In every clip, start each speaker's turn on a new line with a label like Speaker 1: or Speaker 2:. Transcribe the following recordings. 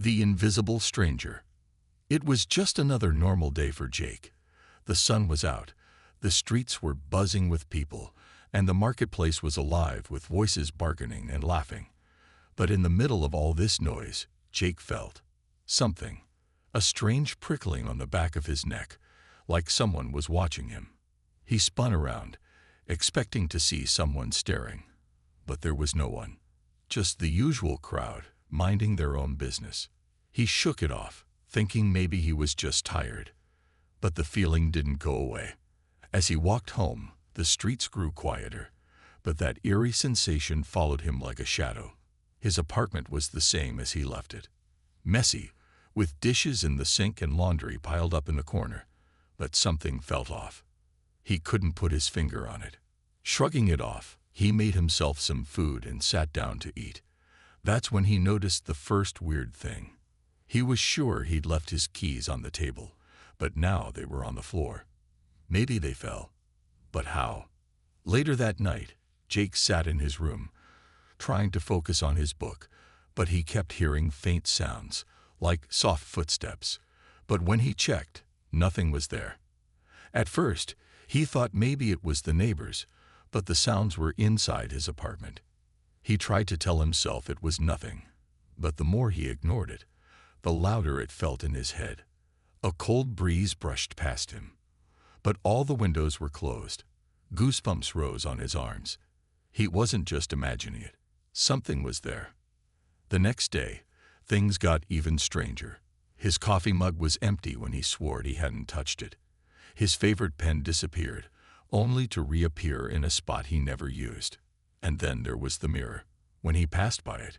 Speaker 1: The invisible stranger. It was just another normal day for Jake. The sun was out, the streets were buzzing with people, and the marketplace was alive with voices bargaining and laughing. But in the middle of all this noise, Jake felt something, a strange prickling on the back of his neck, like someone was watching him. He spun around, expecting to see someone staring. But there was no one, just the usual crowd, minding their own business. He shook it off, thinking maybe he was just tired. But the feeling didn't go away. As he walked home, the streets grew quieter, but that eerie sensation followed him like a shadow. His apartment was the same as he left it. Messy, with dishes in the sink and laundry piled up in the corner. But something felt off. He couldn't put his finger on it. Shrugging it off, he made himself some food and sat down to eat. That's when he noticed the first weird thing. He was sure he'd left his keys on the table, but now they were on the floor. Maybe they fell. But how? Later that night, Jake sat in his room, trying to focus on his book, but he kept hearing faint sounds, like soft footsteps. But when he checked, nothing was there. At first, he thought maybe it was the neighbors, but the sounds were inside his apartment. He tried to tell himself it was nothing, but the more he ignored it, the louder it felt in his head. A cold breeze brushed past him, but all the windows were closed. Goosebumps rose on his arms. He wasn't just imagining it. Something was there. The next day, things got even stranger. His coffee mug was empty when he swore he hadn't touched it. His favorite pen disappeared, only to reappear in a spot he never used. And then there was the mirror. When he passed by it,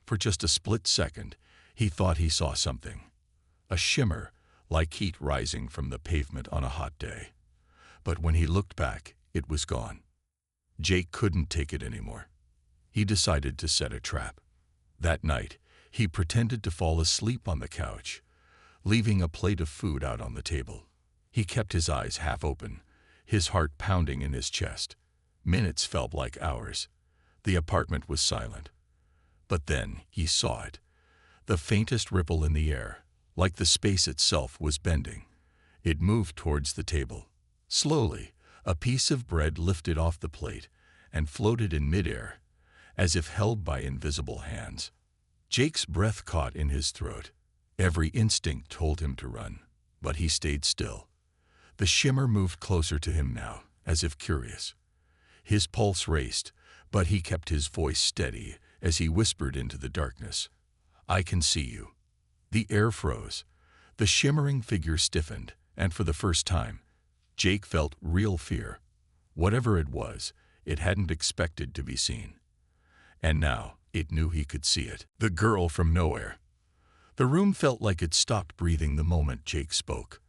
Speaker 1: for just a split second, he thought he saw something. A shimmer, like heat rising from the pavement on a hot day. But when he looked back, it was gone. Jake couldn't take it anymore. He decided to set a trap. That night, he pretended to fall asleep on the couch, leaving a plate of food out on the table. He kept his eyes half open, his heart pounding in his chest. Minutes felt like hours. The apartment was silent. But then he saw it. The faintest ripple in the air, like the space itself was bending. It moved towards the table. Slowly, a piece of bread lifted off the plate and floated in midair, as if held by invisible hands. Jake's breath caught in his throat. Every instinct told him to run, but he stayed still. The shimmer moved closer to him now, as if curious. His pulse raced, but he kept his voice steady as he whispered into the darkness, "I can see you." The air froze. The shimmering figure stiffened, and for the first time, Jake felt real fear. Whatever it was, it hadn't expected to be seen. And now, it knew he could see it. The girl from nowhere. The room felt like it stopped breathing the moment Jake spoke.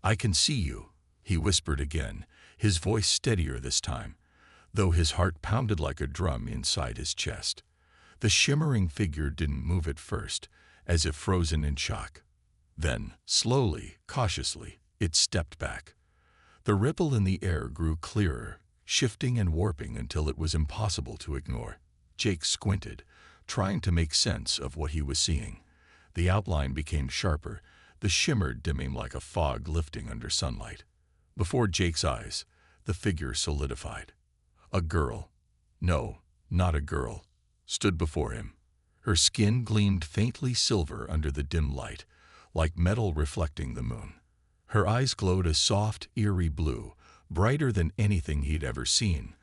Speaker 1: "I can see you," he whispered again, his voice steadier this time, though his heart pounded like a drum inside his chest. The shimmering figure didn't move at first, as if frozen in shock. Then, slowly, cautiously, it stepped back. The ripple in the air grew clearer, shifting and warping until it was impossible to ignore. Jake squinted, trying to make sense of what he was seeing. The outline became sharper, the shimmer dimming like a fog lifting under sunlight. Before Jake's eyes, the figure solidified. A girl, no, not a girl, stood before him. Her skin gleamed faintly silver under the dim light, like metal reflecting the moon. Her eyes glowed a soft, eerie blue, brighter than anything he'd ever seen,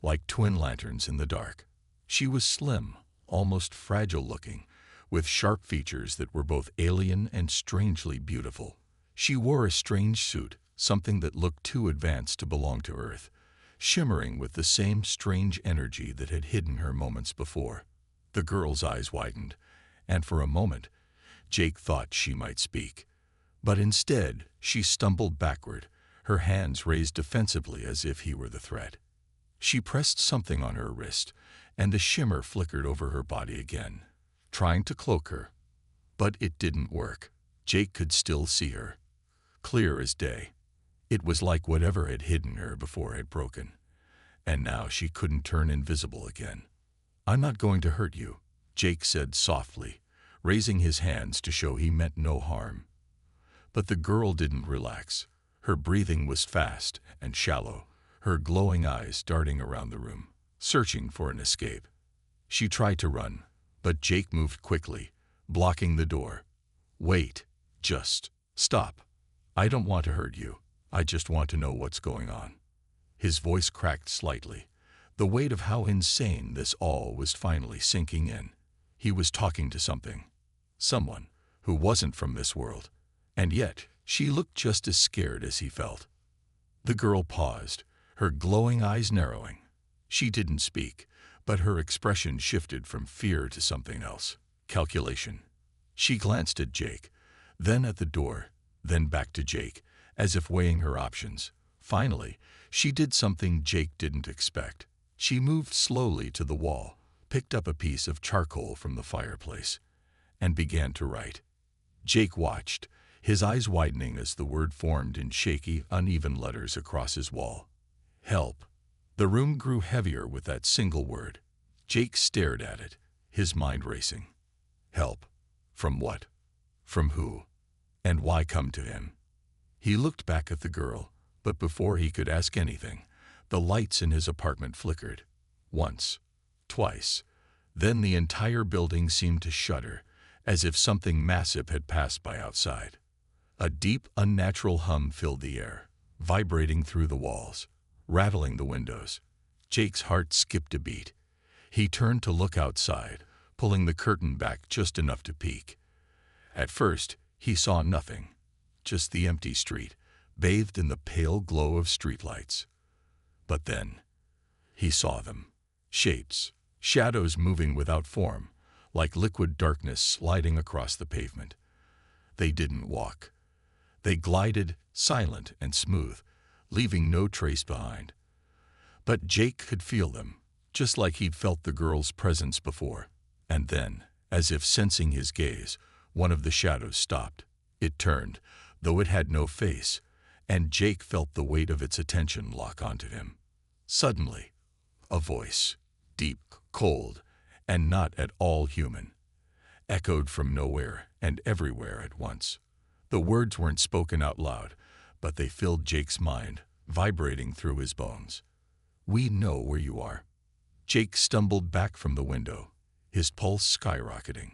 Speaker 1: like twin lanterns in the dark. She was slim, almost fragile-looking, with sharp features that were both alien and strangely beautiful. She wore a strange suit, something that looked too advanced to belong to Earth, shimmering with the same strange energy that had hidden her moments before. The girl's eyes widened, and for a moment, Jake thought she might speak. But instead, she stumbled backward, her hands raised defensively as if he were the threat. She pressed something on her wrist, and the shimmer flickered over her body again, trying to cloak her. But it didn't work. Jake could still see her, clear as day. It was like whatever had hidden her before had broken, and now she couldn't turn invisible again. "I'm not going to hurt you," Jake said softly, raising his hands to show he meant no harm. But the girl didn't relax. Her breathing was fast and shallow, her glowing eyes darting around the room, searching for an escape. She tried to run, but Jake moved quickly, blocking the door. "Wait, just stop. I don't want to hurt you. I just want to know what's going on." His voice cracked slightly. The weight of how insane this all was finally sinking in. He was talking to someone who wasn't from this world, and yet she looked just as scared as he felt. The girl paused, her glowing eyes narrowing. She didn't speak, but her expression shifted from fear to something else, calculation. She glanced at Jake, then at the door, then back to Jake, as if weighing her options. Finally, she did something Jake didn't expect. She moved slowly to the wall, picked up a piece of charcoal from the fireplace, and began to write. Jake watched, his eyes widening as the word formed in shaky, uneven letters across his wall. Help. The room grew heavier with that single word. Jake stared at it, his mind racing. Help. From what? From who? And why come to him? He looked back at the girl, but before he could ask anything, the lights in his apartment flickered. Once, twice. Then the entire building seemed to shudder, as if something massive had passed by outside. A deep, unnatural hum filled the air, vibrating through the walls, rattling the windows. Jake's heart skipped a beat. He turned to look outside, pulling the curtain back just enough to peek. At first, he saw nothing, just the empty street, bathed in the pale glow of streetlights. But then, he saw them. Shapes, shadows moving without form, like liquid darkness sliding across the pavement. They didn't walk. They glided, silent and smooth, leaving no trace behind. But Jake could feel them, just like he'd felt the girl's presence before. And then, as if sensing his gaze, one of the shadows stopped. It turned, though it had no face, and Jake felt the weight of its attention lock onto him. Suddenly, a voice, deep, cold, and not at all human, echoed from nowhere and everywhere at once. The words weren't spoken out loud, but they filled Jake's mind, vibrating through his bones. "We know where you are." Jake stumbled back from the window, his pulse skyrocketing.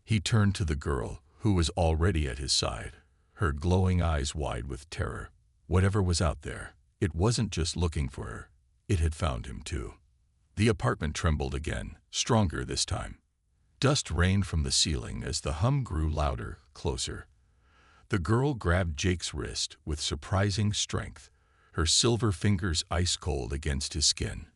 Speaker 1: He turned to the girl, who was already at his side, her glowing eyes wide with terror. Whatever was out there, it wasn't just looking for her. It had found him too. The apartment trembled again, stronger this time. Dust rained from the ceiling as the hum grew louder, closer. The girl grabbed Jake's wrist with surprising strength, her silver fingers ice cold against his skin.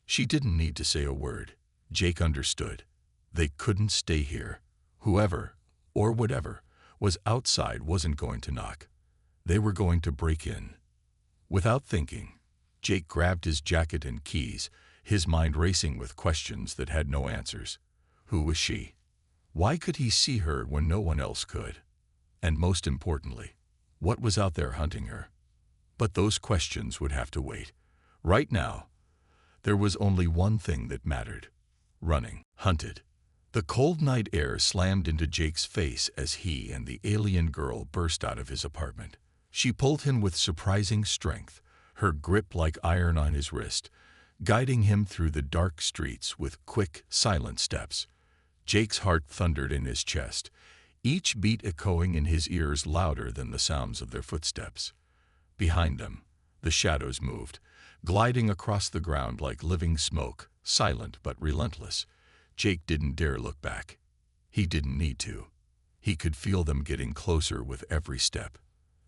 Speaker 1: She didn't need to say a word. Jake understood. They couldn't stay here. Whoever, or whatever, was outside wasn't going to knock. They were going to break in. Without thinking, Jake grabbed his jacket and keys, his mind racing with questions that had no answers. Who was she? Why could he see her when no one else could? And most importantly, what was out there hunting her? But those questions would have to wait. Right now, there was only one thing that mattered: running, hunted. The cold night air slammed into Jake's face as he and the alien girl burst out of his apartment. She pulled him with surprising strength, her grip like iron on his wrist, guiding him through the dark streets with quick, silent steps. Jake's heart thundered in his chest, each beat echoing in his ears louder than the sounds of their footsteps. Behind them, the shadows moved, gliding across the ground like living smoke, silent but relentless. Jake didn't dare look back. He didn't need to. He could feel them getting closer with every step.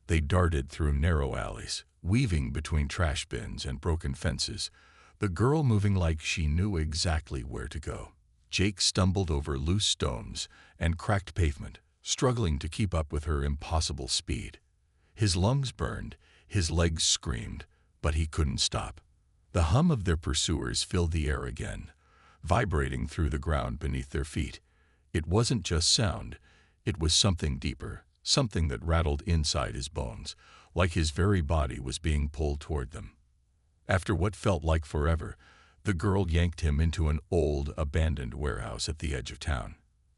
Speaker 1: They darted through narrow alleys, weaving between trash bins and broken fences, the girl moving like she knew exactly where to go. Jake stumbled over loose stones and cracked pavement, struggling to keep up with her impossible speed. His lungs burned, his legs screamed, but he couldn't stop. The hum of their pursuers filled the air again, vibrating through the ground beneath their feet. It wasn't just sound, it was something deeper, something that rattled inside his bones, like his very body was being pulled toward them. After what felt like forever, the girl yanked him into an old, abandoned warehouse at the edge of town.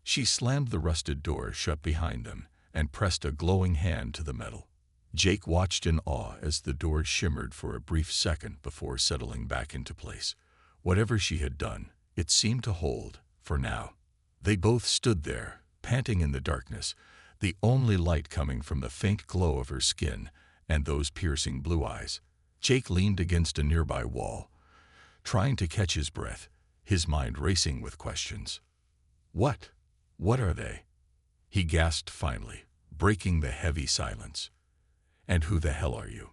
Speaker 1: She slammed the rusted door shut behind them and pressed a glowing hand to the metal. Jake watched in awe as the door shimmered for a brief second before settling back into place. Whatever she had done, it seemed to hold, for now. They both stood there, panting in the darkness, the only light coming from the faint glow of her skin and those piercing blue eyes. Jake leaned against a nearby wall, trying to catch his breath, his mind racing with questions. What are they? He gasped finally, breaking the heavy silence. And who the hell are you?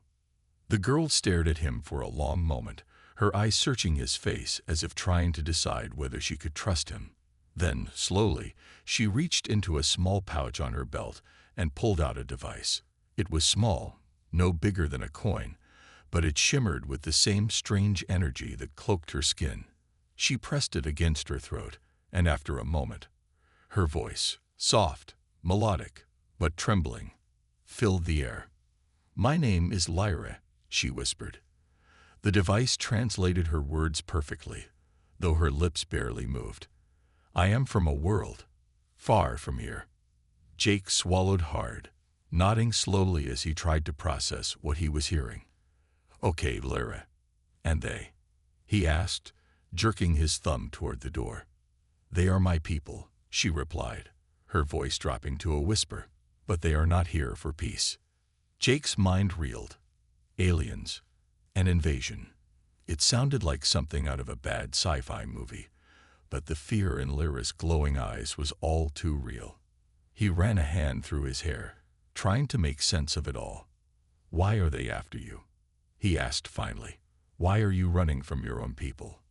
Speaker 1: The girl stared at him for a long moment, her eyes searching his face as if trying to decide whether she could trust him. Then, slowly, she reached into a small pouch on her belt and pulled out a device. It was small, no bigger than a coin, but it shimmered with the same strange energy that cloaked her skin. She pressed it against her throat, and after a moment, her voice, soft, melodic, but trembling, filled the air. "My name is Lira," she whispered. The device translated her words perfectly, though her lips barely moved. "I am from a world far from here." Jake swallowed hard, nodding slowly as he tried to process what he was hearing. "Okay, Lira. And they?" he asked, jerking his thumb toward the door. "They are my people," she replied, her voice dropping to a whisper, "but they are not here for peace." Jake's mind reeled. Aliens. An invasion. It sounded like something out of a bad sci-fi movie, but the fear in Lyra's glowing eyes was all too real. He ran a hand through his hair, trying to make sense of it all. "Why are they after you?" he asked finally. "Why are you running from your own people?"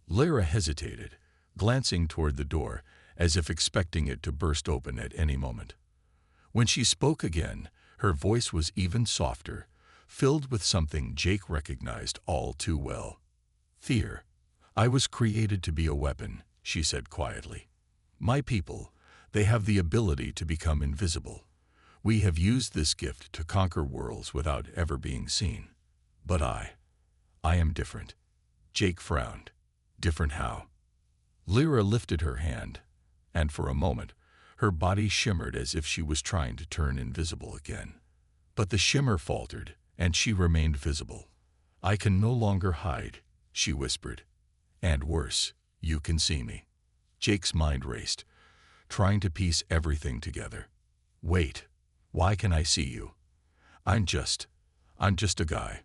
Speaker 1: Lyra hesitated, glancing toward the door as if expecting it to burst open at any moment. When she spoke again, her voice was even softer, filled with something Jake recognized all too well. "Fear. I was created to be a weapon," she said quietly. "My people, they have the ability to become invisible. We have used this gift to conquer worlds without ever being seen. But I am different." Jake frowned. "Different how?" Lyra lifted her hand, and for a moment, her body shimmered as if she was trying to turn invisible again. But the shimmer faltered, and she remained visible. "I can no longer hide," she whispered. "And worse, you can see me." Jake's mind raced, trying to piece everything together. "Wait, why can I see you? I'm just a guy.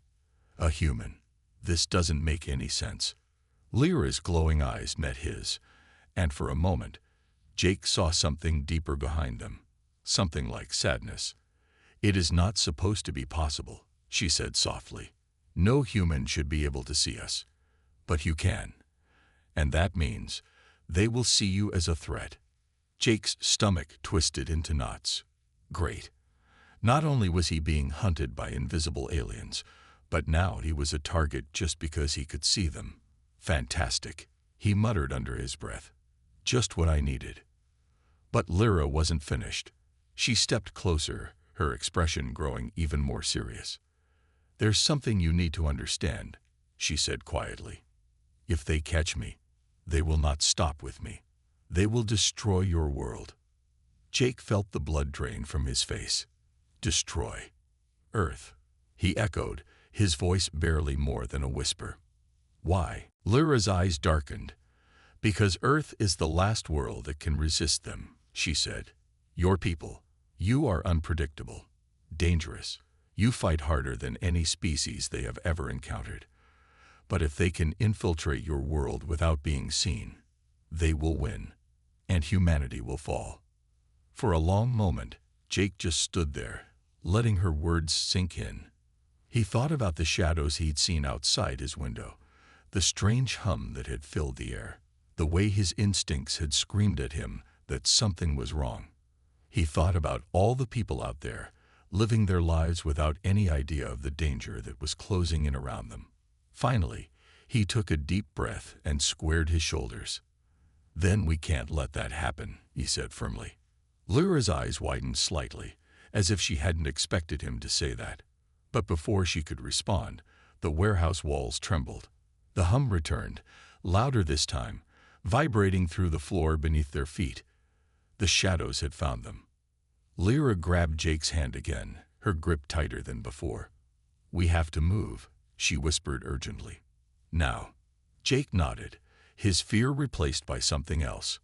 Speaker 1: A human. This doesn't make any sense." Lyra's glowing eyes met his, and for a moment, Jake saw something deeper behind them, something like sadness. "It is not supposed to be possible," she said softly. "No human should be able to see us. But you can. And that means they will see you as a threat." Jake's stomach twisted into knots. Great. Not only was he being hunted by invisible aliens, but now he was a target just because he could see them. Fantastic, he muttered under his breath. Just what I needed. But Lyra wasn't finished. She stepped closer, her expression growing even more serious. "There's something you need to understand," she said quietly. "If they catch me, they will not stop with me. They will destroy your world." Jake felt the blood drain from his face. "Destroy Earth," he echoed, his voice barely more than a whisper. "Why?" Lyra's eyes darkened. "Because Earth is the last world that can resist them," she said. "Your people, you are unpredictable, dangerous. You fight harder than any species they have ever encountered. But if they can infiltrate your world without being seen, they will win, and humanity will fall." For a long moment, Jake just stood there, letting her words sink in. He thought about the shadows he'd seen outside his window, the strange hum that had filled the air, the way his instincts had screamed at him that something was wrong. He thought about all the people out there, living their lives without any idea of the danger that was closing in around them. Finally, he took a deep breath and squared his shoulders. "Then we can't let that happen," he said firmly. Lyra's eyes widened slightly, as if she hadn't expected him to say that. But before she could respond, the warehouse walls trembled. The hum returned, louder this time, vibrating through the floor beneath their feet. The shadows had found them. Lira grabbed Jake's hand again, her grip tighter than before. "We have to move," she whispered urgently. "Now." Jake nodded, his fear replaced by something else.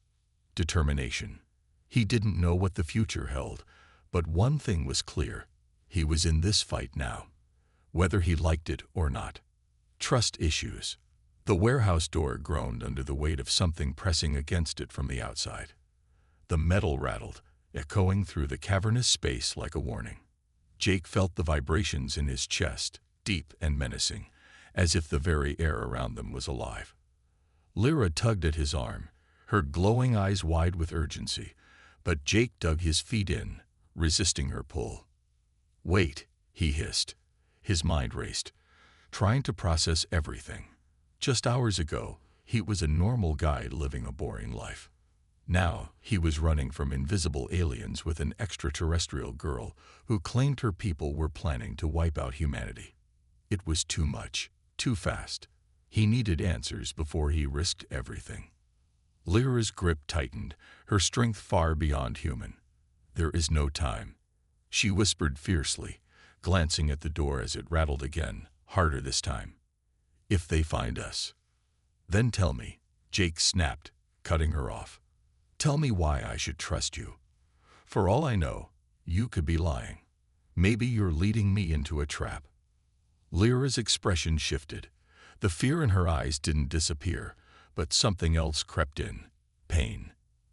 Speaker 1: Determination. He didn't know what the future held, but one thing was clear. He was in this fight now, whether he liked it or not. Trust issues. The warehouse door groaned under the weight of something pressing against it from the outside. The metal rattled, echoing through the cavernous space like a warning. Jake felt the vibrations in his chest, deep and menacing, as if the very air around them was alive. Lira tugged at his arm, her glowing eyes wide with urgency, but Jake dug his feet in, resisting her pull. "Wait," he hissed. His mind raced, trying to process everything. Just hours ago, he was a normal guy living a boring life. Now, he was running from invisible aliens with an extraterrestrial girl who claimed her people were planning to wipe out humanity. It was too much, too fast. He needed answers before he risked everything. Lyra's grip tightened, her strength far beyond human. "There is no time," she whispered fiercely, glancing at the door as it rattled again, harder this time. "If they find us, then tell me," Jake snapped, cutting her off. "Tell me why I should trust you. For all I know, you could be lying. Maybe you're leading me into a trap." Lyra's expression shifted. The fear in her eyes didn't disappear, but something else crept in. Pain.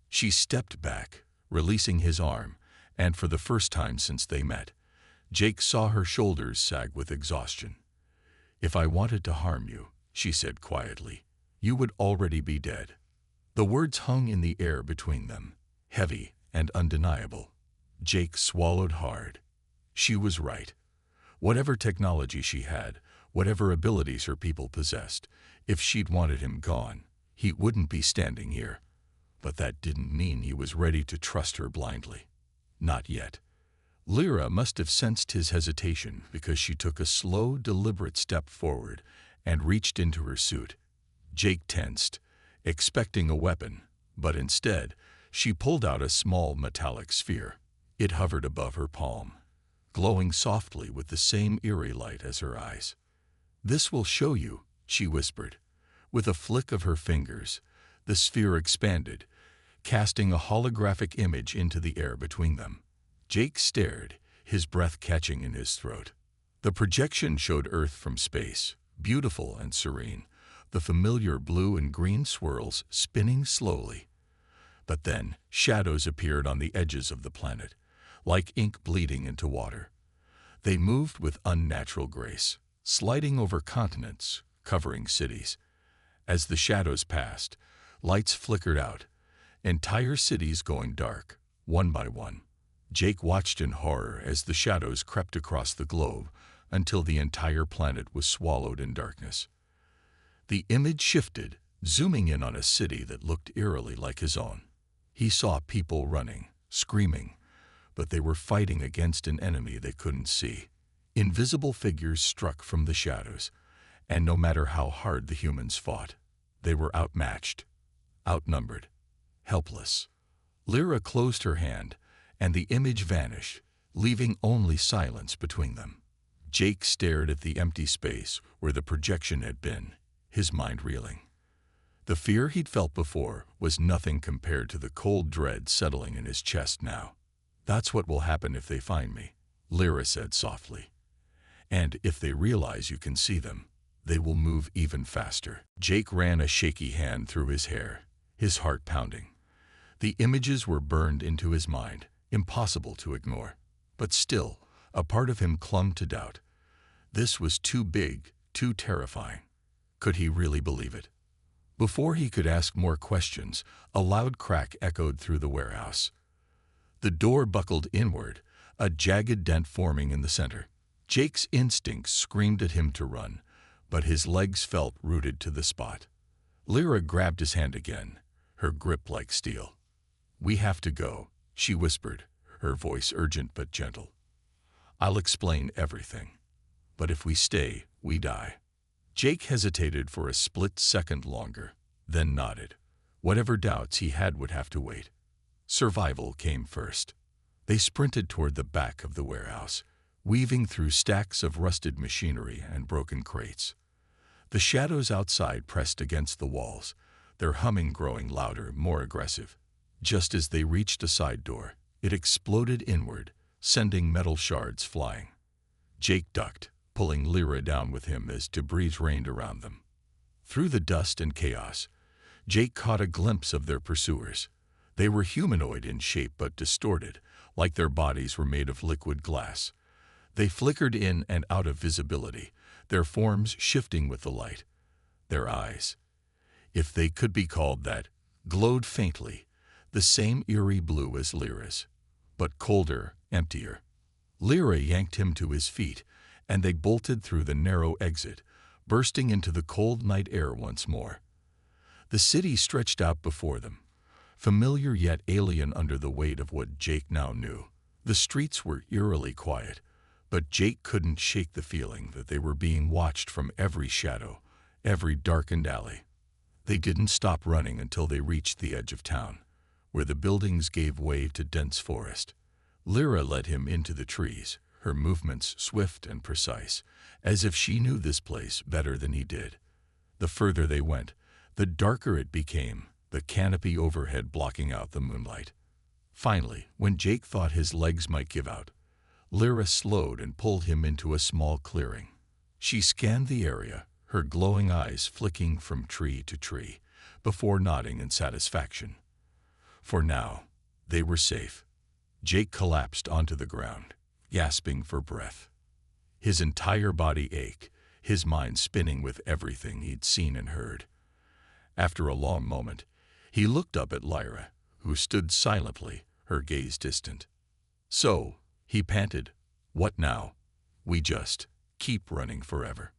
Speaker 1: She stepped back, releasing his arm, and for the first time since they met, Jake saw her shoulders sag with exhaustion. "If I wanted to harm you," she said quietly, "you would already be dead." The words hung in the air between them, heavy and undeniable. Jake swallowed hard. She was right. Whatever technology she had, whatever abilities her people possessed, if she'd wanted him gone, he wouldn't be standing here. But that didn't mean he was ready to trust her blindly. Not yet. Lira must have sensed his hesitation because she took a slow, deliberate step forward and reached into her suit. Jake tensed, expecting a weapon, but instead, she pulled out a small metallic sphere. It hovered above her palm, glowing softly with the same eerie light as her eyes. "This will show you," she whispered. With a flick of her fingers, the sphere expanded, casting a holographic image into the air between them. Jake stared, his breath catching in his throat. The projection showed Earth from space, beautiful and serene, the familiar blue and green swirls spinning slowly. But then, shadows appeared on the edges of the planet, like ink bleeding into water. They moved with unnatural grace, sliding over continents, covering cities. As the shadows passed, lights flickered out, entire cities going dark, one by one. Jake watched in horror as the shadows crept across the globe until the entire planet was swallowed in darkness. The image shifted, zooming in on a city that looked eerily like his own. He saw people running, screaming, but they were fighting against an enemy they couldn't see. Invisible figures struck from the shadows, and no matter how hard the humans fought, they were outmatched, outnumbered, helpless. Lira closed her hand, and the image vanished, leaving only silence between them. Jake stared at the empty space where the projection had been, his mind reeling. The fear he'd felt before was nothing compared to the cold dread settling in his chest now. "That's what will happen if they find me," Lira said softly. "And if they realize you can see them, they will move even faster." Jake ran a shaky hand through his hair, his heart pounding. The images were burned into his mind, impossible to ignore. But still, a part of him clung to doubt. This was too big, too terrifying. Could he really believe it? Before he could ask more questions, a loud crack echoed through the warehouse. The door buckled inward, a jagged dent forming in the center. Jake's instincts screamed at him to run, but his legs felt rooted to the spot. Lira grabbed his hand again, her grip like steel. "We have to go," she whispered, her voice urgent but gentle. "I'll explain everything. But if we stay, we die." Jake hesitated for a split second longer, then nodded. Whatever doubts he had would have to wait. Survival came first. They sprinted toward the back of the warehouse, weaving through stacks of rusted machinery and broken crates. The shadows outside pressed against the walls, their humming growing louder, more aggressive. Just as they reached a side door, it exploded inward, sending metal shards flying. Jake ducked, pulling Lira down with him as debris rained around them. Through the dust and chaos, Jake caught a glimpse of their pursuers. They were humanoid in shape but distorted, like their bodies were made of liquid glass. They flickered in and out of visibility, their forms shifting with the light. Their eyes, if they could be called that, glowed faintly, the same eerie blue as Lira's, but colder, emptier. Lira yanked him to his feet, and they bolted through the narrow exit, bursting into the cold night air once more. The city stretched out before them, familiar yet alien under the weight of what Jake now knew. The streets were eerily quiet, but Jake couldn't shake the feeling that they were being watched from every shadow, every darkened alley. They didn't stop running until they reached the edge of town, where the buildings gave way to dense forest. Lira led him into the trees, her movements swift and precise, as if she knew this place better than he did. The further they went, the darker it became, the canopy overhead blocking out the moonlight. Finally, when Jake thought his legs might give out, Lira slowed and pulled him into a small clearing. She scanned the area, her glowing eyes flicking from tree to tree, before nodding in satisfaction. For now, they were safe. Jake collapsed onto the ground, gasping for breath. His entire body ached, his mind spinning with everything he'd seen and heard. After a long moment, he looked up at Lira, who stood silently, her gaze distant. "So," he panted, "what now? We just keep running forever."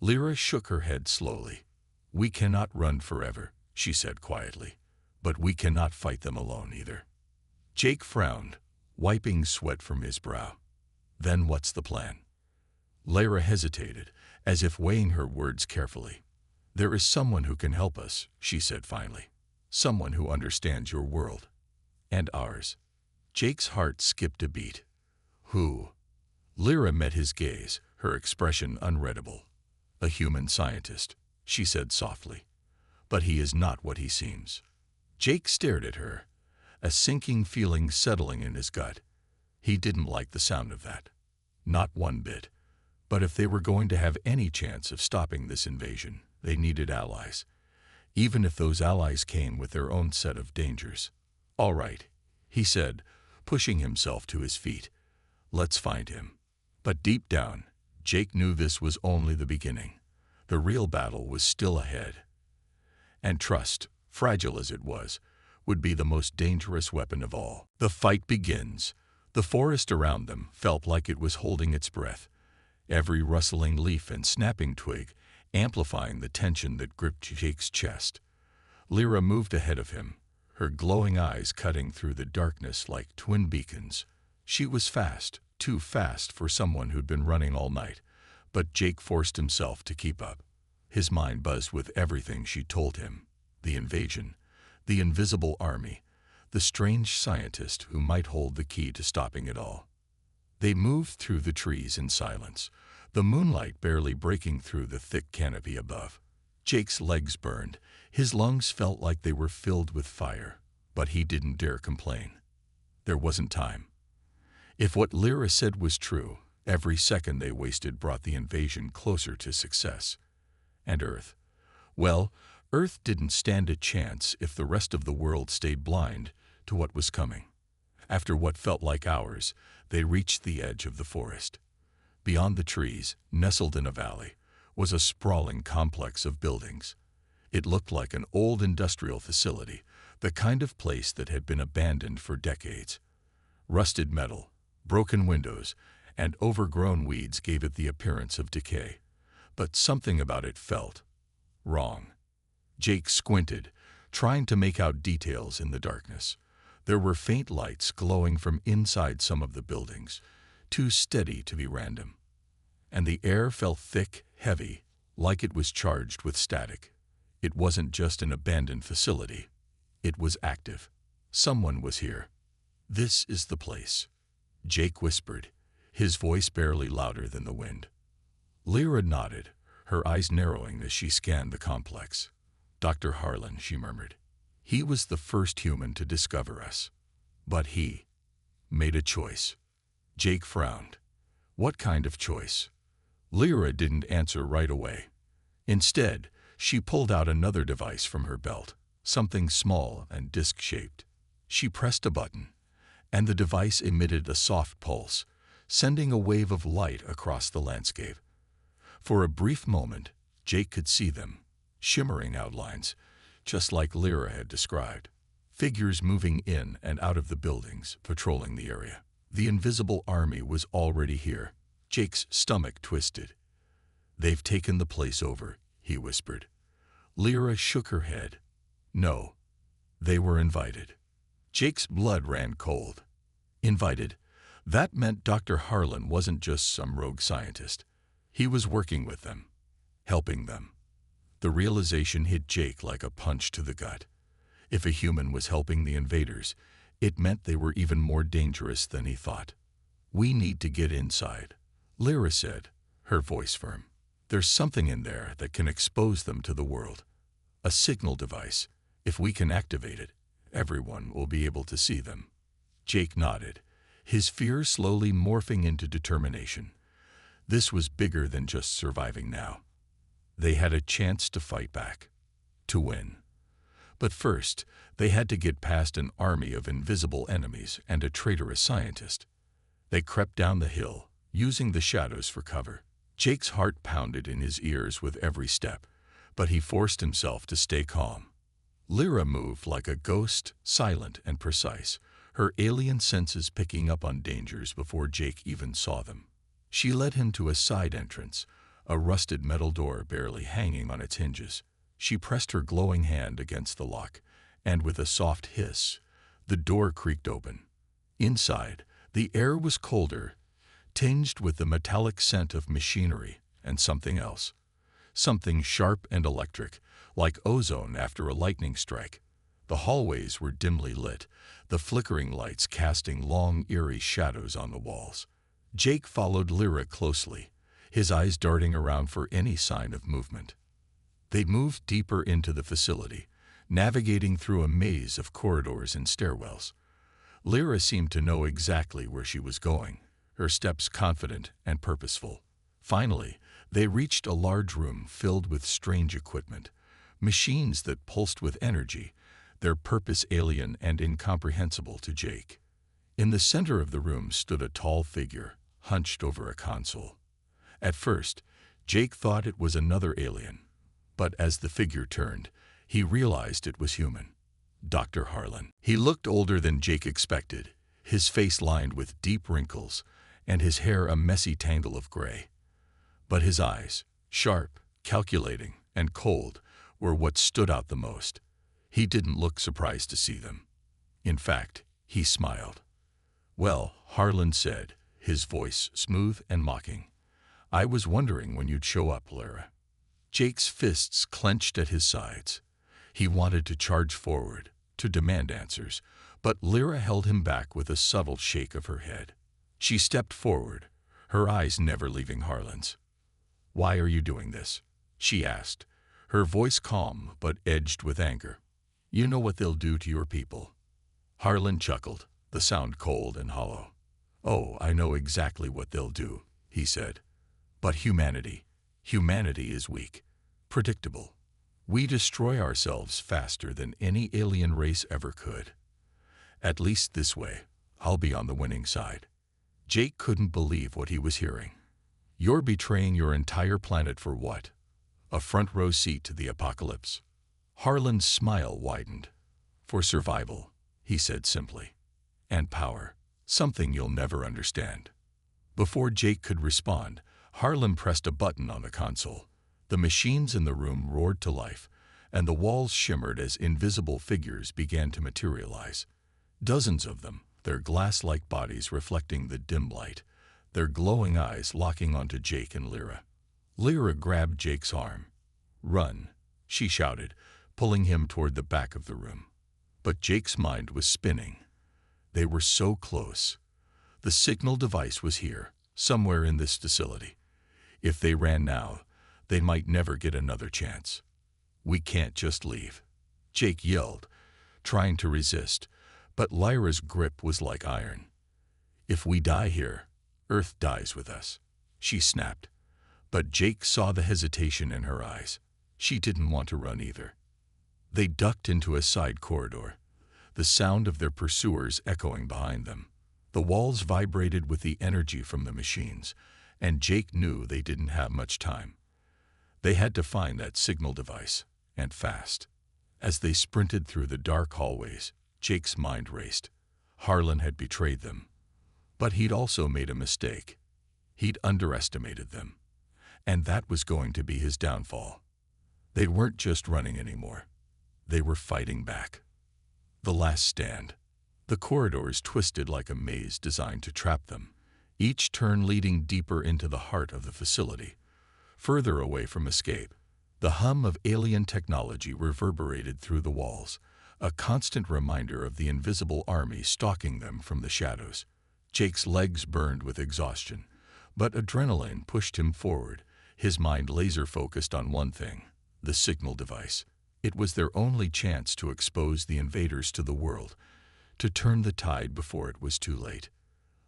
Speaker 1: Lira shook her head slowly. "We cannot run forever," she said quietly, "but we cannot fight them alone either." Jake frowned, wiping sweat from his brow. "Then what's the plan?" Lira hesitated, as if weighing her words carefully. "There is someone who can help us," she said finally. "Someone who understands your world. And ours." Jake's heart skipped a beat. "Who?" Lira met his gaze, her expression unreadable. "A human scientist," she said softly. "But he is not what he seems." Jake stared at her, a sinking feeling settling in his gut. He didn't like the sound of that. Not one bit. But if they were going to have any chance of stopping this invasion, they needed allies, even if those allies came with their own set of dangers. "All right," he said, pushing himself to his feet. "Let's find him." But deep down, Jake knew this was only the beginning. The real battle was still ahead. And trust, fragile as it was, would be the most dangerous weapon of all. The fight begins. The forest around them felt like it was holding its breath, every rustling leaf and snapping twig amplifying the tension that gripped Jake's chest. Lira moved ahead of him, her glowing eyes cutting through the darkness like twin beacons. She was fast, too fast for someone who'd been running all night, but Jake forced himself to keep up. His mind buzzed with everything she told him: the invasion, the invisible army, the strange scientist who might hold the key to stopping it all. They moved through the trees in silence, the moonlight barely breaking through the thick canopy above. Jake's legs burned, his lungs felt like they were filled with fire, but he didn't dare complain. There wasn't time. If what Lira said was true, every second they wasted brought the invasion closer to success. And Earth? Well, Earth didn't stand a chance if the rest of the world stayed blind to what was coming. After what felt like hours, they reached the edge of the forest. Beyond the trees, nestled in a valley, was a sprawling complex of buildings. It looked like an old industrial facility, the kind of place that had been abandoned for decades. Rusted metal, broken windows, and overgrown weeds gave it the appearance of decay. But something about it felt wrong. Jake squinted, trying to make out details in the darkness. There were faint lights glowing from inside some of the buildings, too steady to be random. And the air felt thick, heavy, like it was charged with static. It wasn't just an abandoned facility. It was active. Someone was here. "This is the place," Jake whispered, his voice barely louder than the wind. Lira nodded, her eyes narrowing as she scanned the complex. "Dr. Harlan," she murmured. "He was the first human to discover us. But he made a choice." Jake frowned. "What kind of choice?" Lira didn't answer right away. Instead, she pulled out another device from her belt, something small and disc-shaped. She pressed a button, and the device emitted a soft pulse, sending a wave of light across the landscape. For a brief moment, Jake could see them, shimmering outlines, just like Lira had described. Figures moving in and out of the buildings, patrolling the area. The invisible army was already here. Jake's stomach twisted. "They've taken the place over," he whispered. Lira shook her head. "No, they were invited." Jake's blood ran cold. Invited? That meant Dr. Harlan wasn't just some rogue scientist. He was working with them, helping them. The realization hit Jake like a punch to the gut. If a human was helping the invaders, it meant they were even more dangerous than he thought. "We need to get inside," Lira said, her voice firm. "There's something in there that can expose them to the world. A signal device. If we can activate it, everyone will be able to see them." Jake nodded, his fear slowly morphing into determination. This was bigger than just surviving now. They had a chance to fight back, to win. But first, they had to get past an army of invisible enemies and a traitorous scientist. They crept down the hill, using the shadows for cover. Jake's heart pounded in his ears with every step, but he forced himself to stay calm. Lira moved like a ghost, silent and precise, her alien senses picking up on dangers before Jake even saw them. She led him to a side entrance, a rusted metal door barely hanging on its hinges. She pressed her glowing hand against the lock, and with a soft hiss, the door creaked open. Inside, the air was colder, tinged with the metallic scent of machinery and something else. Something sharp and electric, like ozone after a lightning strike. The hallways were dimly lit, the flickering lights casting long, eerie shadows on the walls. Jake followed Lira closely, his eyes darting around for any sign of movement. They moved deeper into the facility, navigating through a maze of corridors and stairwells. Lira seemed to know exactly where she was going, her steps confident and purposeful. Finally, they reached a large room filled with strange equipment, machines that pulsed with energy, their purpose alien and incomprehensible to Jake. In the center of the room stood a tall figure, hunched over a console. At first, Jake thought it was another alien, but as the figure turned, he realized it was human. Dr. Harlan. He looked older than Jake expected, his face lined with deep wrinkles, and his hair a messy tangle of gray. But his eyes, sharp, calculating, and cold, were what stood out the most. He didn't look surprised to see them. In fact, he smiled. "Well," Harlan said, his voice smooth and mocking, "I was wondering when you'd show up, Lira." Jake's fists clenched at his sides. He wanted to charge forward, to demand answers, but Lira held him back with a subtle shake of her head. She stepped forward, her eyes never leaving Harlan's. "Why are you doing this?" she asked, her voice calm but edged with anger. "You know what they'll do to your people." Harlan chuckled, the sound cold and hollow. "Oh, I know exactly what they'll do," he said. "But humanity is weak, predictable. We destroy ourselves faster than any alien race ever could. At least this way, I'll be on the winning side." Jake couldn't believe what he was hearing. "You're betraying your entire planet for what? A front row seat to the apocalypse?" Harlan's smile widened. "For survival," he said simply. "And power, something you'll never understand." Before Jake could respond, Harlan pressed a button on the console. The machines in the room roared to life, and the walls shimmered as invisible figures began to materialize. Dozens of them, their glass-like bodies reflecting the dim light, their glowing eyes locking onto Jake and Lira. Lira grabbed Jake's arm. "Run," she shouted, pulling him toward the back of the room. But Jake's mind was spinning. They were so close. The signal device was here, somewhere in this facility. If they ran now, they might never get another chance. "We can't just leave," Jake yelled, trying to resist, but Lyra's grip was like iron. "If we die here, Earth dies with us," she snapped. But Jake saw the hesitation in her eyes. She didn't want to run either. They ducked into a side corridor, the sound of their pursuers echoing behind them. The walls vibrated with the energy from the machines, and Jake knew they didn't have much time. They had to find that signal device, and fast. As they sprinted through the dark hallways, Jake's mind raced. Harlan had betrayed them. But he'd also made a mistake. He'd underestimated them. And that was going to be his downfall. They weren't just running anymore. They were fighting back. The last stand. The corridors twisted like a maze designed to trap them, each turn leading deeper into the heart of the facility, further away from escape. The hum of alien technology reverberated through the walls, a constant reminder of the invisible army stalking them from the shadows. Jake's legs burned with exhaustion, but adrenaline pushed him forward, his mind laser-focused on one thing: the signal device. It was their only chance to expose the invaders to the world, to turn the tide before it was too late.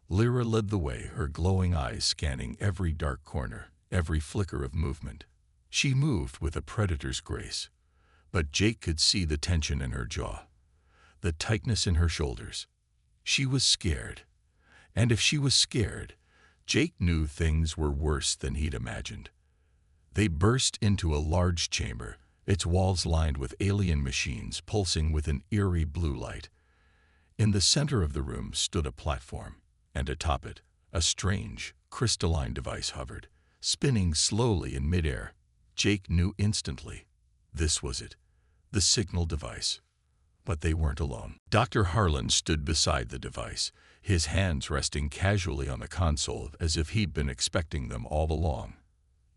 Speaker 1: Lira led the way, her glowing eyes scanning every dark corner, every flicker of movement. She moved with a predator's grace, but Jake could see the tension in her jaw, the tightness in her shoulders. She was scared. And if she was scared, Jake knew things were worse than he'd imagined. They burst into a large chamber, its walls lined with alien machines pulsing with an eerie blue light. In the center of the room stood a platform, and atop it, a strange, crystalline device hovered, spinning slowly in midair. Jake knew instantly. This was it, the signal device. But they weren't alone. Dr. Harlan stood beside the device, his hands resting casually on the console as if he'd been expecting them all along.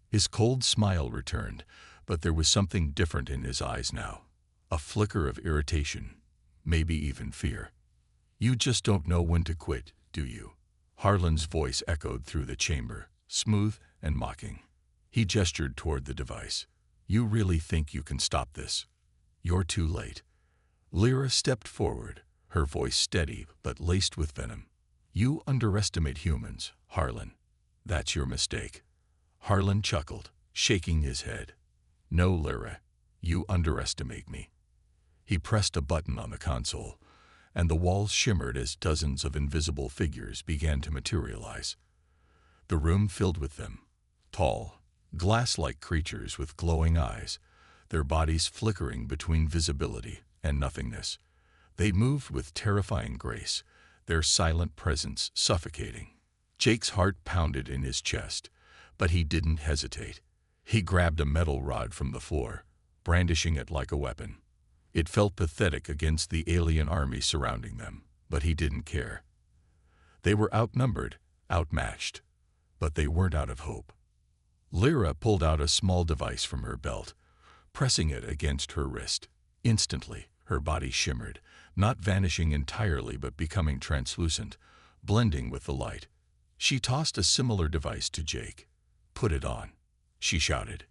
Speaker 1: His cold smile returned, but there was something different in his eyes now. A flicker of irritation, maybe even fear. "You just don't know when to quit, do you?" Harlan's voice echoed through the chamber, smooth and mocking. He gestured toward the device. "You really think you can stop this? You're too late." Lira stepped forward, her voice steady but laced with venom. "You underestimate humans, Harlan. That's your mistake." Harlan chuckled, shaking his head. "No, Lira, you underestimate me." He pressed a button on the console, and the walls shimmered as dozens of invisible figures began to materialize. The room filled with them, tall, glass-like creatures with glowing eyes, their bodies flickering between visibility and nothingness. They moved with terrifying grace, their silent presence suffocating. Jake's heart pounded in his chest, but he didn't hesitate. He grabbed a metal rod from the floor, brandishing it like a weapon. It felt pathetic against the alien army surrounding them, but he didn't care. They were outnumbered, outmatched, but they weren't out of hope. Lira pulled out a small device from her belt, pressing it against her wrist. Instantly, her body shimmered, not vanishing entirely but becoming translucent, blending with the light. She tossed a similar device to Jake. "Put it on," she shouted.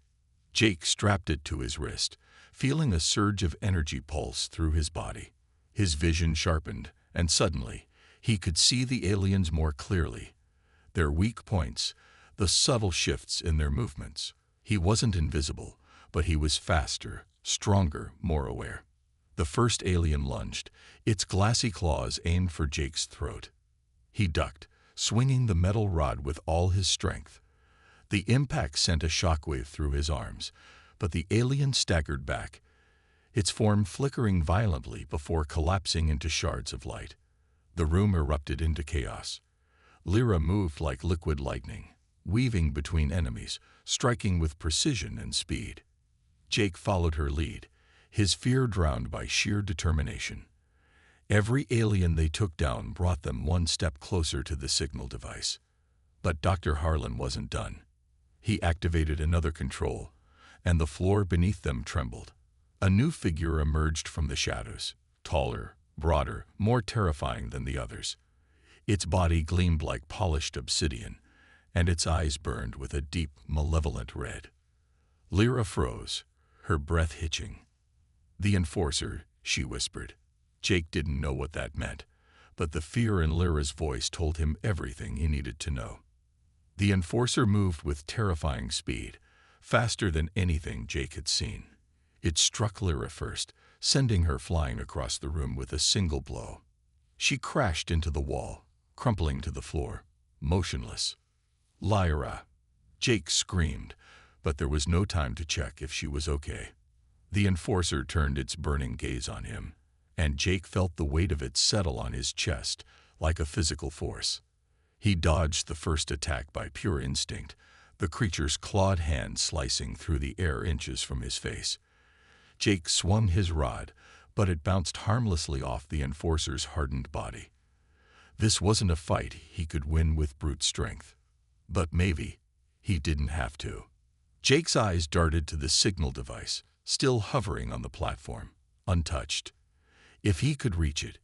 Speaker 1: Jake strapped it to his wrist, feeling a surge of energy pulse through his body. His vision sharpened, and suddenly, he could see the aliens more clearly. Their weak points, the subtle shifts in their movements. He wasn't invisible, but he was faster, stronger, more aware. The first alien lunged, its glassy claws aimed for Jake's throat. He ducked, swinging the metal rod with all his strength. The impact sent a shockwave through his arms, but the alien staggered back, its form flickering violently before collapsing into shards of light. The room erupted into chaos. Lira moved like liquid lightning, weaving between enemies, striking with precision and speed. Jake followed her lead, his fear drowned by sheer determination. Every alien they took down brought them one step closer to the signal device. But Dr. Harlan wasn't done. He activated another control, and the floor beneath them trembled. A new figure emerged from the shadows, taller, broader, more terrifying than the others. Its body gleamed like polished obsidian, and its eyes burned with a deep, malevolent red. Lira froze, her breath hitching. "The Enforcer," she whispered. Jake didn't know what that meant, but the fear in Lyra's voice told him everything he needed to know. The Enforcer moved with terrifying speed, faster than anything Jake had seen. It struck Lira first, sending her flying across the room with a single blow. She crashed into the wall, crumpling to the floor, motionless. "Lyra!" Jake screamed, but there was no time to check if she was okay. The Enforcer turned its burning gaze on him, and Jake felt the weight of it settle on his chest like a physical force. He dodged the first attack by pure instinct, the creature's clawed hand slicing through the air inches from his face. Jake swung his rod, but it bounced harmlessly off the Enforcer's hardened body. This wasn't a fight he could win with brute strength. But maybe he didn't have to. Jake's eyes darted to the signal device, still hovering on the platform, untouched. If he could reach it,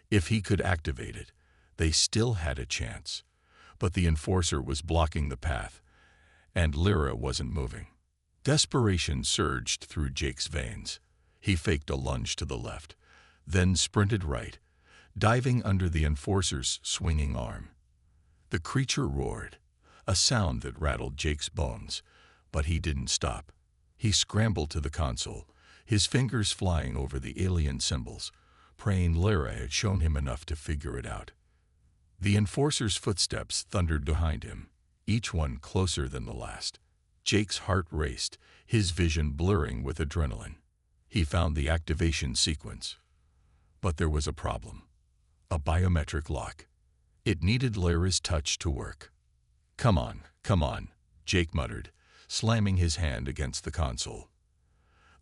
Speaker 1: if he could activate it, they still had a chance. But the Enforcer was blocking the path, and Lira wasn't moving. Desperation surged through Jake's veins. He faked a lunge to the left, then sprinted right, diving under the Enforcer's swinging arm. The creature roared, a sound that rattled Jake's bones, but he didn't stop. He scrambled to the console, his fingers flying over the alien symbols, praying Lira had shown him enough to figure it out. The Enforcer's footsteps thundered behind him, each one closer than the last. Jake's heart raced, his vision blurring with adrenaline. He found the activation sequence. But there was a problem. A biometric lock. It needed Lyra's touch to work. Come on," Jake muttered, slamming his hand against the console.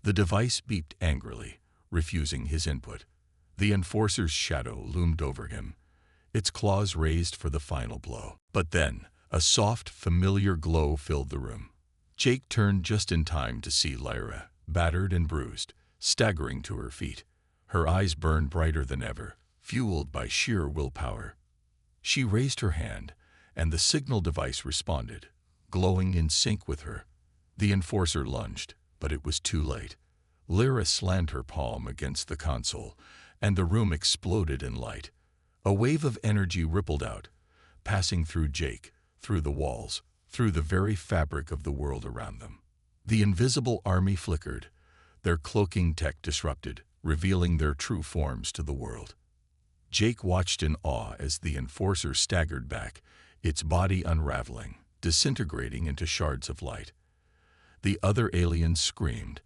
Speaker 1: The device beeped angrily, refusing his input. The Enforcer's shadow loomed over him, its claws raised for the final blow. But then, a soft, familiar glow filled the room. Jake turned just in time to see Lyra, battered and bruised, staggering to her feet. Her eyes burned brighter than ever, fueled by sheer willpower. She raised her hand, and the signal device responded, glowing in sync with her. The Enforcer lunged, but it was too late. Lyra slammed her palm against the console, and the room exploded in light. A wave of energy rippled out, passing through Jake, through the walls, through the very fabric of the world around them. The invisible army flickered, their cloaking tech disrupted, revealing their true forms to the world. Jake watched in awe as the Enforcer staggered back, its body unraveling, disintegrating into shards of light. The other aliens screamed,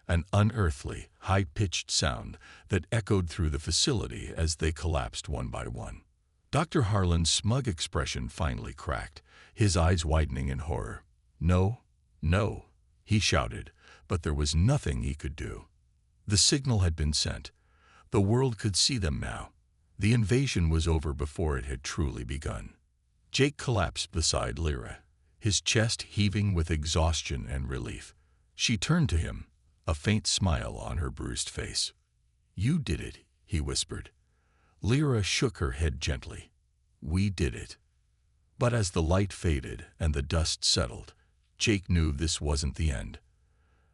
Speaker 1: an unearthly, high-pitched sound that echoed through the facility as they collapsed one by one. Dr. Harlan's smug expression finally cracked, his eyes widening in horror. "No, no," he shouted, but there was nothing he could do. The signal had been sent. The world could see them now. The invasion was over before it had truly begun. Jake collapsed beside Lira, his chest heaving with exhaustion and relief. She turned to him, a faint smile on her bruised face. "You did it," he whispered. Lira shook her head gently. "We did it." But as the light faded and the dust settled, Jake knew this wasn't the end.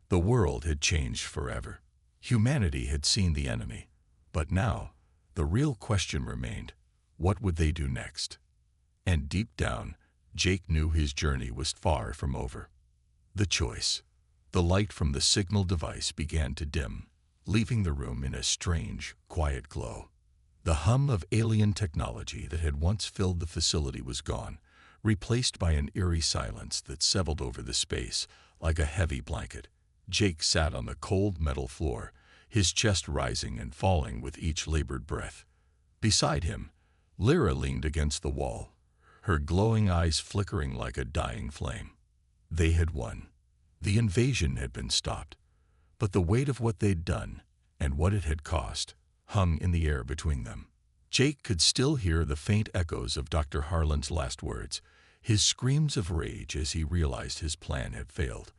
Speaker 1: The world had changed forever. Humanity had seen the enemy. But now, the real question remained, what would they do next? And deep down, Jake knew his journey was far from over. The choice. The light from the signal device began to dim, leaving the room in a strange, quiet glow. The hum of alien technology that had once filled the facility was gone, replaced by an eerie silence that settled over the space like a heavy blanket. Jake sat on the cold metal floor, his chest rising and falling with each labored breath. Beside him, Lira leaned against the wall, her glowing eyes flickering like a dying flame. They had won. The invasion had been stopped, but the weight of what they'd done and what it had cost hung in the air between them. Jake could still hear the faint echoes of Dr. Harlan's last words, his screams of rage as he realized his plan had failed.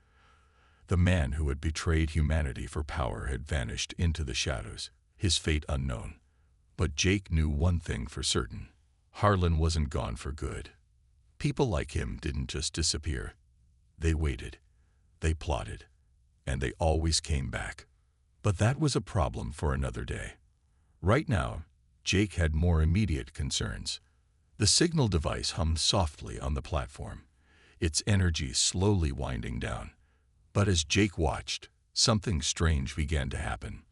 Speaker 1: The man who had betrayed humanity for power had vanished into the shadows, his fate unknown. But Jake knew one thing for certain. Harlan wasn't gone for good. People like him didn't just disappear. They waited, they plotted, and they always came back. But that was a problem for another day. Right now, Jake had more immediate concerns. The signal device hummed softly on the platform, its energy slowly winding down. But as Jake watched, something strange began to happen.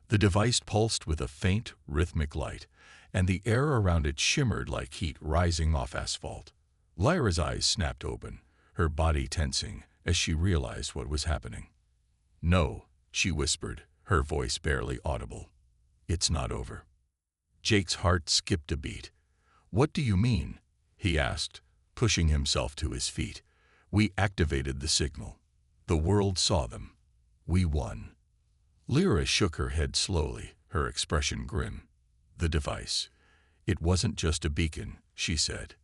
Speaker 1: The device pulsed with a faint, rhythmic light, and the air around it shimmered like heat rising off asphalt. Lyra's eyes snapped open, her body tensing as she realized what was happening. "No," she whispered, her voice barely audible. "It's not over." Jake's heart skipped a beat. "What do you mean?" he asked, pushing himself to his feet. "We activated the signal. The world saw them. We won." Lira shook her head slowly, her expression grim. "The device. It wasn't just a beacon," she said.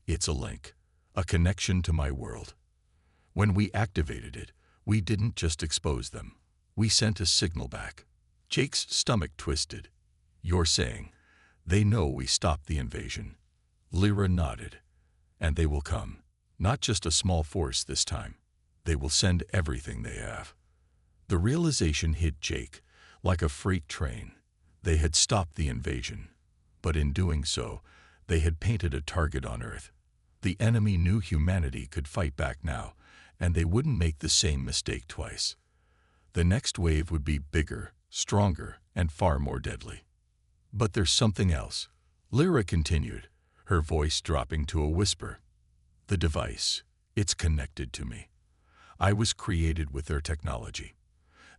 Speaker 1: "It's a link, a connection to my world. When we activated it, we didn't just expose them. We sent a signal back." Jake's stomach twisted. "You're saying they know we stopped the invasion?" Lira nodded. "And they will come. Not just a small force this time. They will send everything they have." The realization hit Jake like a freight train. They had stopped the invasion, but in doing so, they had painted a target on Earth. The enemy knew humanity could fight back now, and they wouldn't make the same mistake twice. The next wave would be bigger, stronger, and far more deadly. "But there's something else," Lira continued, her voice dropping to a whisper. "The device, it's connected to me. I was created with their technology.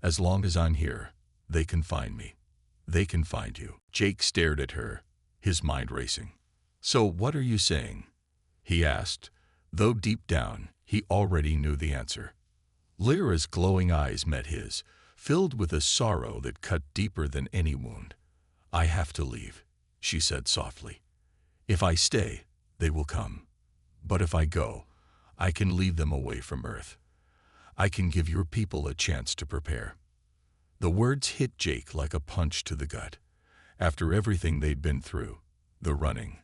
Speaker 1: As long as I'm here, they can find me. They can find you." Jake stared at her, his mind racing. "So what are you saying?" he asked, though deep down he already knew the answer. Lyra's glowing eyes met his, filled with a sorrow that cut deeper than any wound. "I have to leave," she said softly. "If I stay, they will come. But if I go, I can lead them away from Earth. I can give your people a chance to prepare." The words hit Jake like a punch to the gut. After everything they'd been through, the running,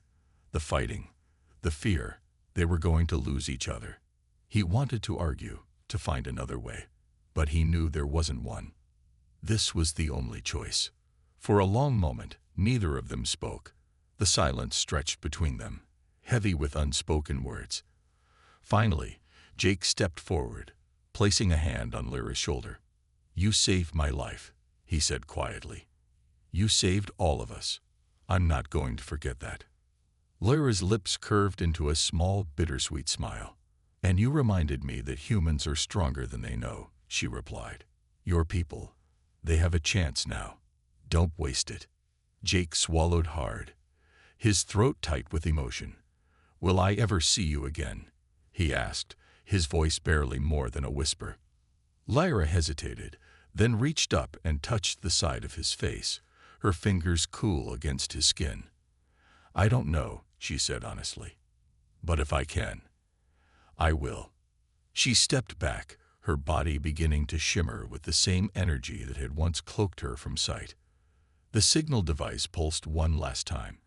Speaker 1: the fighting, the fear, they were going to lose each other. He wanted to argue, to find another way, but he knew there wasn't one. This was the only choice. For a long moment, neither of them spoke. The silence stretched between them, heavy with unspoken words. Finally, Jake stepped forward, placing a hand on Lyra's shoulder. "You saved my life," he said quietly. "You saved all of us. I'm not going to forget that." Lyra's lips curved into a small, bittersweet smile. "And you reminded me that humans are stronger than they know," she replied. "Your people, they have a chance now. Don't waste it." Jake swallowed hard, his throat tight with emotion. "Will I ever see you again?" he asked, his voice barely more than a whisper. Lyra hesitated, then reached up and touched the side of his face, her fingers cool against his skin. "I don't know," she said honestly. "But if I can, I will." She stepped back, her body beginning to shimmer with the same energy that had once cloaked her from sight. The signal device pulsed one last time,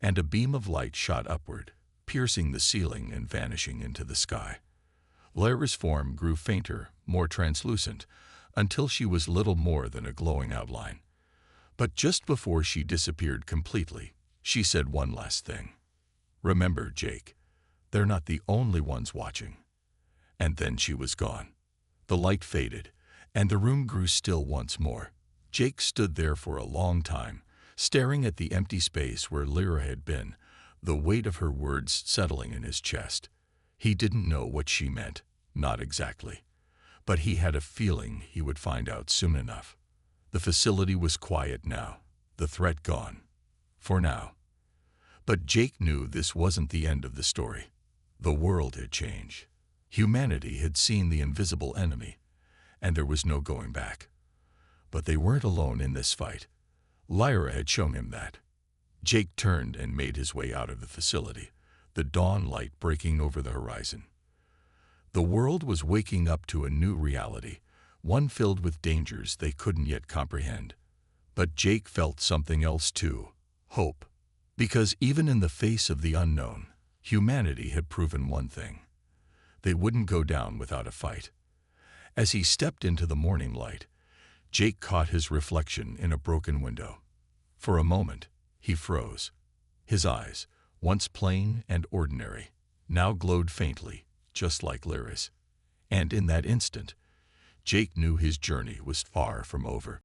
Speaker 1: and a beam of light shot upward, piercing the ceiling and vanishing into the sky. Lyra's form grew fainter, more translucent, until she was little more than a glowing outline. But just before she disappeared completely, she said one last thing. "Remember, Jake, they're not the only ones watching." And then she was gone. The light faded, and the room grew still once more. Jake stood there for a long time, staring at the empty space where Lira had been, the weight of her words settling in his chest. He didn't know what she meant, not exactly. But he had a feeling he would find out soon enough. The facility was quiet now, the threat gone. For now. But Jake knew this wasn't the end of the story. The world had changed. Humanity had seen the invisible enemy, and there was no going back. But they weren't alone in this fight. Lyra had shown him that. Jake turned and made his way out of the facility, the dawn light breaking over the horizon. The world was waking up to a new reality, one filled with dangers they couldn't yet comprehend. But Jake felt something else too, hope. Because even in the face of the unknown, humanity had proven one thing: they wouldn't go down without a fight. As he stepped into the morning light, Jake caught his reflection in a broken window. For a moment, he froze. His eyes, once plain and ordinary, now glowed faintly, just like Lira's. And in that instant, Jake knew his journey was far from over.